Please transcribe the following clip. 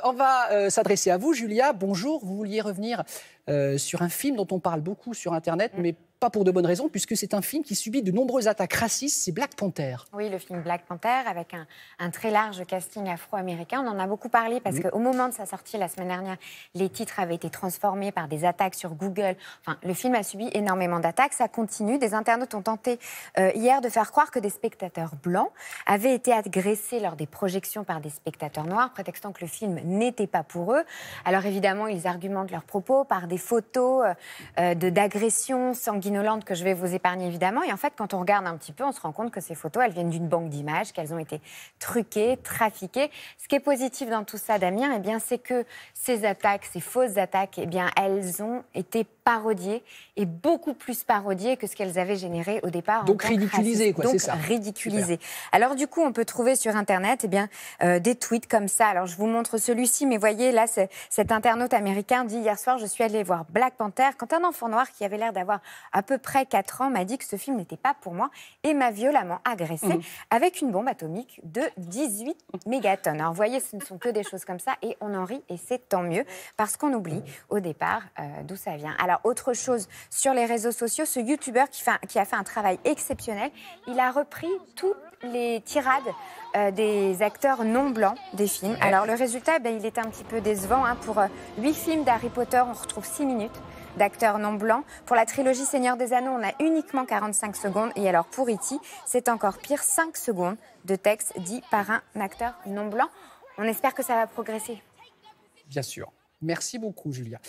On va s'adresser à vous, Julia. Bonjour. Vous vouliez revenir sur un film dont on parle beaucoup sur Internet, mais pas pour de bonnes raisons, puisque c'est un film qui subit de nombreuses attaques racistes. C'est Black Panther. Oui, le film Black Panther, avec un très large casting afro-américain. On en a beaucoup parlé parce qu'au moment de sa sortie la semaine dernière, les titres avaient été transformés par des attaques sur Google. Enfin, le film a subi énormément d'attaques. Ça continue. Des internautes ont tenté hier de faire croire que des spectateurs blancs avaient été agressés lors des projections par des spectateurs noirs, prétextant que le film n'était pas pour eux. Alors évidemment, ils argumentent leurs propos par des photos d'agressions sanguinolentes que je vais vous épargner évidemment. Et en fait, quand on regarde un petit peu, on se rend compte que ces photos, elles viennent d'une banque d'images, qu'elles ont été truquées, trafiquées. Ce qui est positif dans tout ça, Damien, eh bien, c'est que ces attaques, ces fausses attaques, eh bien, elles ont été parodiées et beaucoup plus parodiées que ce qu'elles avaient généré au départ. Donc ridiculisées, quoi, c'est ça. Donc ridiculisées. Alors du coup, on peut trouver sur Internet eh bien, des tweets comme ça. Alors je vous montre celui-ci, mais voyez, là, cet internaute américain dit « Hier soir, je suis allé voir Black Panther quand un enfant noir qui avait l'air d'avoir à peu près 4 ans m'a dit que ce film n'était pas pour moi et m'a violemment agressé avec une bombe atomique de 18 mégatonnes. » Alors vous voyez, ce ne sont que des choses comme ça et on en rit et c'est tant mieux parce qu'on oublie au départ d'où ça vient. Alors autre chose, sur les réseaux sociaux, ce youtubeur qui a fait un travail exceptionnel, il a repris toutes les tirades des acteurs non blancs des films. Alors le résultat, il est un petit peu décevant. Pour 8 films d'Harry Potter, on retrouve 6 minutes d'acteurs non blancs. Pour la trilogie Seigneur des Anneaux, on a uniquement 45 secondes. Et alors pour E.T., c'est encore pire, 5 secondes de texte dit par un acteur non blanc. On espère que ça va progresser. Bien sûr. Merci beaucoup, Julia.